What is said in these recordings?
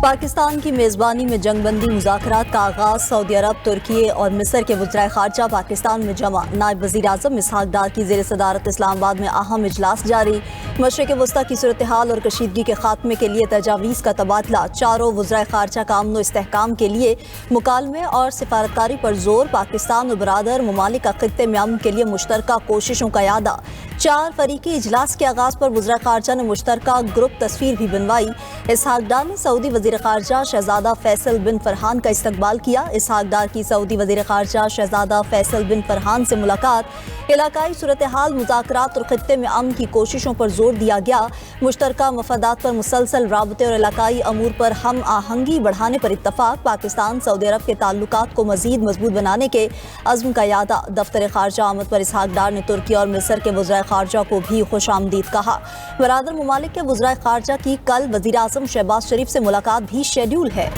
پاکستان کی میزبانی میں جنگ بندی مذاکرات کا آغاز سعودی عرب، ترکی اور مصر کے وزرائے خارجہ پاکستان میں جمع۔ نائب وزیر اعظم اسحاق ڈار کی زیر صدارت اسلام آباد میں اہم اجلاس جاری۔ مشرق وسطیٰ کی صورتحال اور کشیدگی کے خاتمے کے لیے تجاویز کا تبادلہ۔ چاروں وزرائے خارجہ کا امن و استحکام کے لیے مکالمے اور سفارتکاری پر زور۔ پاکستان اور برادر ممالک کا خطے میں امن کے لیے مشترکہ کوششوں کا اعادہ۔ 4 فریقی اجلاس کے آغاز پر وزرائے خارجہ نے مشترکہ گروپ تصویر بھی بنوائی۔ اسحاق ڈار نے سعودی وزیر خارجہ شہزادہ فیصل بن فرحان کا استقبال کیا۔ اسحاق ڈار کی سعودی وزیر خارجہ شہزادہ فیصل بن فرحان سے ملاقات۔ علاقائی صورتحال، مذاکرات اور خطے میں امن کی کوششوں پر زور دیا گیا۔ مشترکہ مفادات پر مسلسل رابطے اور علاقائی امور پر ہم آہنگی بڑھانے پر اتفاق۔ پاکستان سعودی عرب کے تعلقات کو مزید مضبوط بنانے کے عزم کا اعادہ۔ دفتر خارجہ آمد پر اسحاق ڈار نے ترکی اور مصر کے وزرائے خارجہ کو بھی خوش آمدید کہا۔ برادر ممالک کے وزرائے خارجہ کی کل وزیر اعظم شہباز شریف سے ملاقات بھی شیڈول ہے۔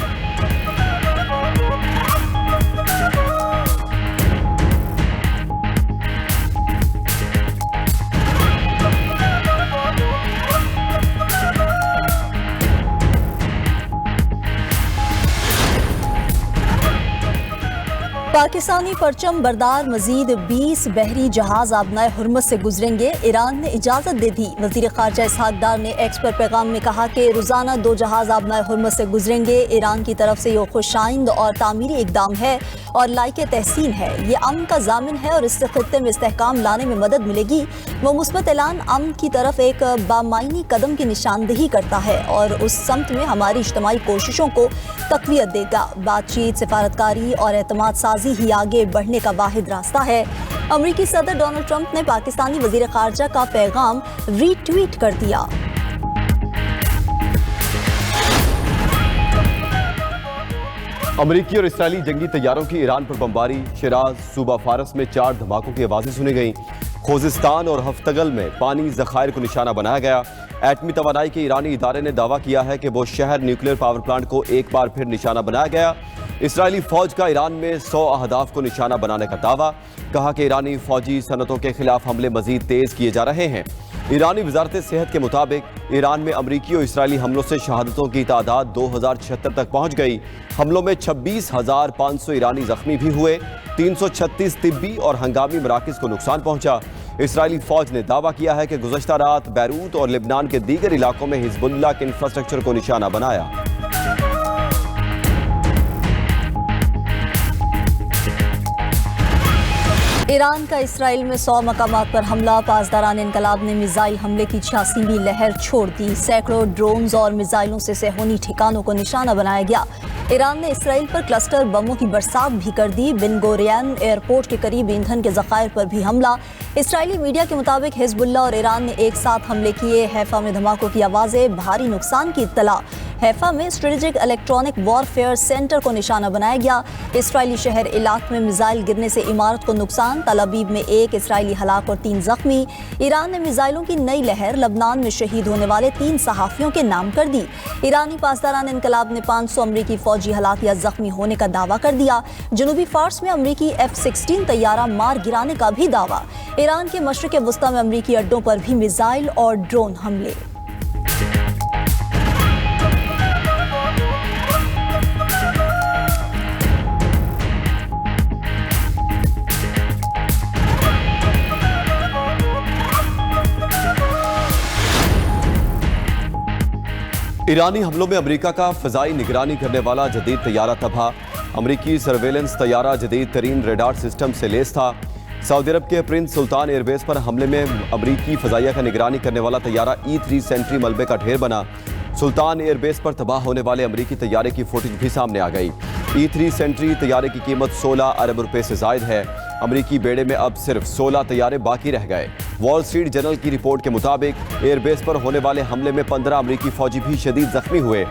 پاکستانی پرچم بردار مزید 20 بحری جہاز آبنائے ہرمز سے گزریں گے۔ ایران نے اجازت دے دی۔ وزیر خارجہ اسحاق ڈار نے ایکس پر پیغام میں کہا کہ روزانہ 2 جہاز آبنائے ہرمز سے گزریں گے۔ ایران کی طرف سے یہ خوشائند اور تعمیری اقدام ہے اور لائق تحسین ہے۔ یہ امن کا ضامن ہے اور اس سے خطے میں استحکام لانے میں مدد ملے گی۔ وہ مثبت اعلان امن کی طرف ایک بامعنی قدم کی نشاندہی کرتا ہے اور اس سمت میں ہماری اجتماعی کوششوں کو تقویت دے گا۔ بات چیت، سفارتکاری اور اعتماد سازی ہی آگے بڑھنے کا واحد راستہ ہے۔ امریکی صدر ڈونلڈ ٹرمپ نے پاکستانی وزیر خارجہ کا پیغام ری ٹویٹ کر دیا۔ امریکی اور اسرائیلی جنگی طیاروں کی ایران پر بمباری۔ شیراز صوبہ فارس میں 4 دھماکوں کی آوازیں سنی گئیں۔ خوزستان اور ہفتگل میں پانی ذخائر کو نشانہ بنایا گیا۔ ایٹمی توانائی کے ایرانی ادارے نے دعویٰ کیا ہے کہ وہ شہر نیوکلیئر پاور پلانٹ کو ایک بار پھر نشانہ بنایا گیا۔ اسرائیلی فوج کا ایران میں 100 اہداف کو نشانہ بنانے کا دعویٰ۔ کہا کہ ایرانی فوجی صنعتوں کے خلاف حملے مزید تیز کیے جا رہے ہیں۔ ایرانی وزارت صحت کے مطابق ایران میں امریکی اور اسرائیلی حملوں سے شہادتوں کی تعداد 2076 تک پہنچ گئی۔ حملوں میں 26,500 ایرانی زخمی بھی ہوئے۔ 336 طبی اور ہنگامی مراکز کو نقصان پہنچا۔ اسرائیلی فوج نے دعویٰ کیا ہے کہ گزشتہ رات بیروت اور لبنان کے دیگر علاقوں میں حزب اللہ کے انفراسٹرکچر کو نشانہ بنایا۔ ایران کا اسرائیل میں 100 مقامات پر حملہ۔ پاسداران انقلاب نے میزائل حملے کی 86ویں لہر چھوڑ دی۔ سینکڑوں ڈرونز اور میزائلوں سے صہیونی ٹھکانوں کو نشانہ بنایا گیا۔ ایران نے اسرائیل پر کلسٹر بموں کی برسات بھی کر دی۔ بن گورین ایئرپورٹ کے قریب ایندھن کے ذخائر پر بھی حملہ۔ اسرائیلی میڈیا کے مطابق حزب اللہ اور ایران نے ایک ساتھ حملے کیے۔ حیفا میں دھماکوں کی آوازیں، بھاری نقصان کی اطلاع۔ حیفا میں اسٹریٹجک الیکٹرانک وارفیئر سینٹر کو نشانہ بنایا گیا۔ اسرائیلی شہر ایلات میں میزائل گرنے سے عمارت کو نقصان۔ تل ابیب میں 1 اسرائیلی ہلاک اور 3 زخمی۔ ایران نے میزائلوں کی نئی لہر۔ لبنان میں شہید ہونے والے 3 صحافیوں کے نام کر دی۔ ایرانی پاسداران انقلاب نے 500 امریکی فوجی ہلاک یا زخمی ہونے کا دعویٰ کر دیا۔ جنوبی فارس میں امریکی F-16 طیارہ مار گرانے کا بھی دعویٰ۔ ایران کے مشرق وسطیٰ میں امریکی اڈوں پر بھی میزائل اور ڈرون حملے۔ ایرانی حملوں میں امریکہ کا فضائی نگرانی کرنے والا جدید طیارہ تباہ۔ امریکی سرویلنس طیارہ جدید ترین ریڈار سسٹم سے لیس تھا۔ سعودی عرب کے پرنس سلطان ایئر بیس پر حملے میں امریکی فضائیہ کا نگرانی کرنے والا طیارہ E-3 سینٹری ملبے کا ڈھیر بنا۔ سلطان ایئر بیس پر تباہ ہونے والے امریکی طیارے کی فوٹیج بھی سامنے آ گئی۔ E-3 سینٹری طیارے کی قیمت 16 ارب روپے سے زائد ہے۔ امریکی بیڑے میں اب صرف 16 طیارے باقی رہ گئے۔ وال اسٹریٹ جرنل کی رپورٹ کے مطابق ایئر بیس پر ہونے والے حملے میں 15 امریکی فوجی بھی شدید زخمی ہوئے۔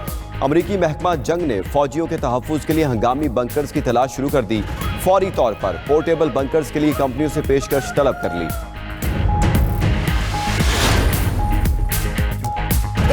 امریکی محکمہ جنگ نے فوجیوں کے تحفظ کے لیے ہنگامی بنکرز کی تلاش شروع کر دی۔ فوری طور پر پورٹیبل بنکرز کے لیے کمپنیوں سے پیشکش طلب کر لی۔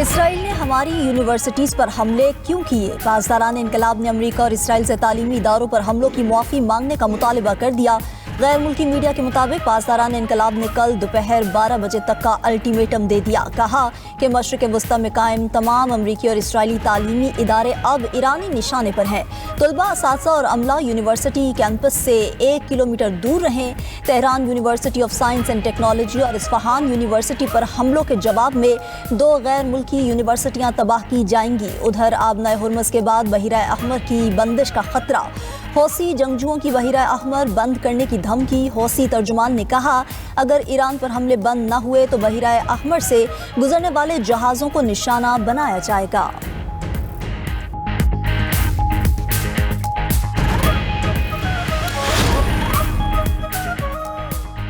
اسرائیل نے ہماری یونیورسٹیز پر حملے کیوں کیے؟ پاسداران انقلاب نے امریکہ اور اسرائیل سے تعلیمی اداروں پر حملوں کی معافی مانگنے کا مطالبہ کر دیا۔ गैर मुल्की मीडिया के मुताबिक पासदारान इनकलाब ने कल दोपहर 12 बजे तक का अल्टीमेटम दे दिया। कहा कि मशरिक वस्ता में कायम तमाम अमरीकी और इसराइली तालीमी इदारे अब ईरानी निशाने पर हैं। तलबा, असातिज़ा और अमला यूनिवर्सिटी कैंपस से 1 किलोमीटर दूर रहें। Tehran university of science and technology और इस्फहान यूनिवर्सिटी पर हमलों के जवाब में 2 गैर मुल्की यूनिवर्सिटियां तबाह की जाएंगी। उधर आबनाए हुर्मुज़ के बाद बहिरा अहमर की बंदिश का खतरा। हौसी जंगजुओं की बहिरा अहमर बंद करने की धमकी। हौसी तर्जुमान ने कहा, अगर ईरान पर हमले बंद न हुए तो बहिरा अहमर से गुजरने वाले जहाज़ों को निशाना बनाया जाएगा।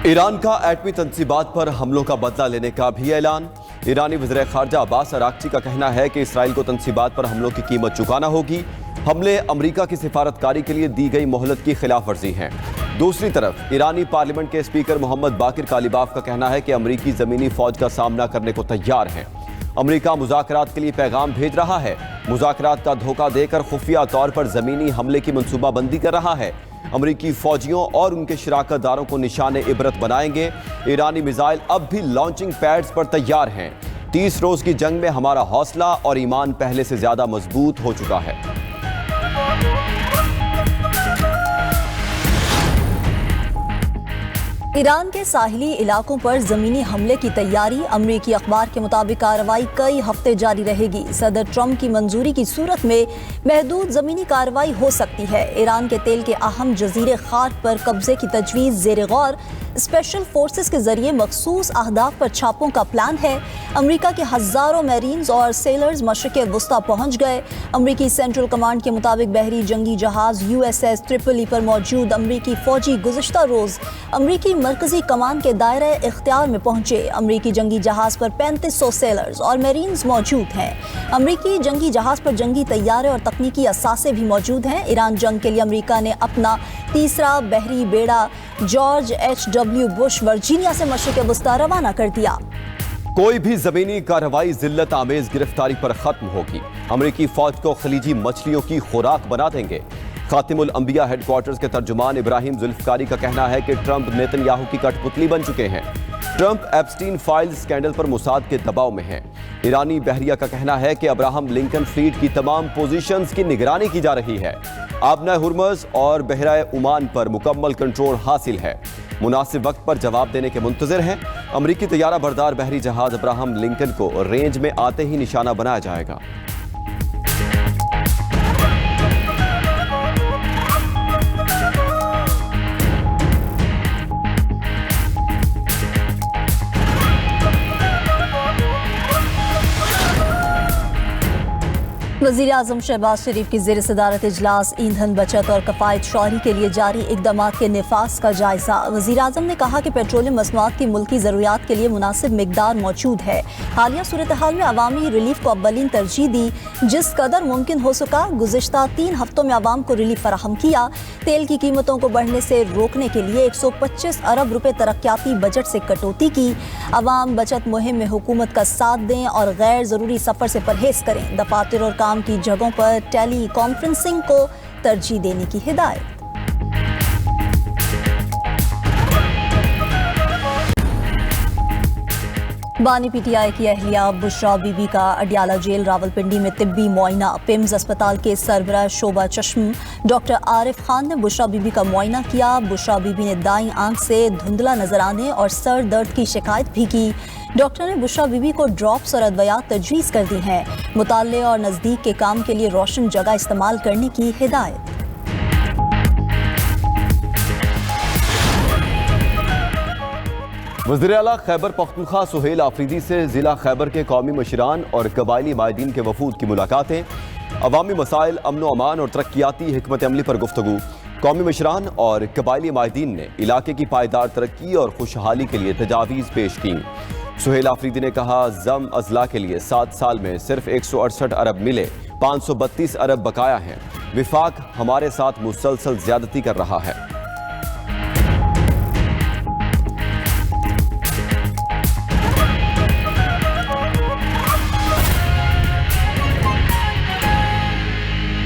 ईरान का एटमी तंसीबात पर हमलों का बदला लेने का भी ऐलान। ईरानी वज़ीर ख़ारजा अब्बास अराक्ची का कहना है कि इसराइल को तंसीबात पर हमलों की कीमत चुकाना होगी। हमले अमरीका की सिफारतकारी के लिए दी गई मोहलत की खिलाफ वर्जी हैं। दूसरी तरफ ईरानी पार्लियामेंट के स्पीकर मोहम्मद बाकिर कालिबाफ का कहना है कि अमरीकी ज़मीनी फ़ौज का सामना करने को तैयार हैं। अमरीका मुज़ाकरात के लिए पैगाम भेज रहा है। मुज़ाकरात का धोखा देकर खुफिया तौर पर ज़मीनी हमले की मनसूबाबंदी कर रहा है। अमरीकी फौजियों और उनके शराकतदारों को निशाने इबरत बनाएंगे। ईरानी मिसाइल अब भी लॉन्चिंग पैड्स पर तैयार हैं। 30 रोज़ की जंग में हमारा हौसला और ईमान पहले से ज़्यादा मजबूत हो चुका है। ईरान के साहिली इलाकों पर ज़मीनी हमले की तैयारी। अमरीकी अखबार के मुताबिक कार्रवाई कई हफ्ते जारी रहेगी। सदर ट्रंप की मंजूरी की सूरत में महदूद ज़मीनी कार्रवाई हो सकती है। ईरान के तेल के अहम जजीरे खार्क पर कब्जे की तजवीज़ ज़ेर गौर। स्पेशल फोर्सेस के जरिए मखसूस अहदाफ पर छापों का प्लान है। अमरीका के हज़ारों मैरीन्स और सेलर्स मशरिक़ वस्ता पहुँच गए। अमरीकी सेंट्रल कमांड के मुताबिक बहरी जंगी जहाज़ USS ट्रिपली पर मौजूद अमरीकी फ़ौजी गुज़िश्ता रोज़ अमरीकी मरकज़ी कमान के दायरे इख्तियार में पहुंचे। अमरीकी जंगी जहाज़ पर 3500 सेलर्स और मैरीन्स मौजूद हैं। अमरीकी जंगी जहाज़ पर जंगी तैयारे और तकनीकी असासे भी मौजूद हैं। ईरान जंग के लिए अमरीका ने अपना तीसरा बहरी बेड़ा जॉर्ज H.W. बुश वर्जीनिया से मशरिक़ वस्ता रवाना कर दिया। कोई भी ज़मीनी कार्रवाई जिल्लत आमेज गिरफ्तारी पर ख़त्म होगी। अमरीकी फ़ौज को खलीजी मछलियों की खुराक बना देंगे। खातिमुल अंबिया हेडक्वार्टर्स के तर्जुमान इब्राहिम जुल्फ़कारी का कहना है कि ट्रंप नेतन्याहू की कठपुतली बन चुके हैं। ट्रंप एप्स्टीन फाइल स्कैंडल पर मुसाद के दबाव में हैं। ईरानी बहरिया का कहना है कि अब्राहम लिंकन फ्लीट की तमाम पोजीशंस की निगरानी की जा रही है। आबनाए हुर्मुज़ और बहराए ओमान पर मुकम्मल कंट्रोल हासिल है। मुनासिब वक्त पर जवाब देने के मुंतज़िर हैं। अमरीकी तैयारा बरदार बहरी जहाज अब्राहम लिंकन को रेंज में आते ही निशाना बनाया जाएगा। वज़ीर आज़म शहबाज शरीफ की ज़ेर सदारत इजलास ईंधन बचत और कफ़ायत शौरी के लिए जारी इक़दामात के निफाज़ का जायज़ा। वज़ीर आज़म ने कहा कि पेट्रोलियम मसनूआत की मुल्की ज़रूरियात के लिए मुनासिब मिक़दार मौजूद है। हालिया सूरत हाल में अवामी रिलीफ को अव्वलीन तरजीह दी। जिस कदर मुमकिन हो सका गुज़िश्ता 3 हफ्तों में आवाम को रिलीफ फराहम किया। तेल की कीमतों को बढ़ने से रोकने के लिए 125 अरब रुपए तरक्याती बजट से कटौती की। अवाम बचत मुहिम में हुकूमत का साथ दें और गैर ज़रूरी सफ़र से परहेज़ करें। दफातर और काम की जगहों पर टेली कॉन्फ्रेंसिंग को तरजीह देने की हिदायत। बानी PTI की अहलिया बुशरा बीबी का अडियाला जेल रावलपिंडी में तिब्बी मुआयना। पिम्स अस्पताल के सरबराह शोबा चश्म डॉक्टर आरिफ खान ने बुशरा बीबी का मुआयना किया। बुशरा बीबी ने दाईं आंख से धुंधला नजर आने और सर दर्द की शिकायत भी की। डॉक्टर ने बुशरा बीबी को ड्रॉप्स और अद्वियात तजवीज़ कर दी हैं। मुताले और नज़दीक के काम के लिए रोशन जगह इस्तेमाल करने की हिदायत। वज़ीर आला खैबर पख्तूनख्वा सुहेल आफरीदी से ज़िला खैबर के कौमी मशरान और कबायली माहिदीन के वफूद की मुलाकातें। अवामी मसाइल, अमन व अमान और तरक्याती हिकमत अमली पर गुफ्तगू। कौमी मशरान और कबायली माहिदीन ने इलाके की पायदार तरक्की और खुशहाली के लिए तजावीज़ पेश की। सुहेल आफरीदी ने कहा, ज़म अजला के लिए 7 साल में सिर्फ 168 अरब मिले, 532 अरब बकाया हैं। विफाक हमारे साथ मुसलसल ज़्यादती कर रहा है।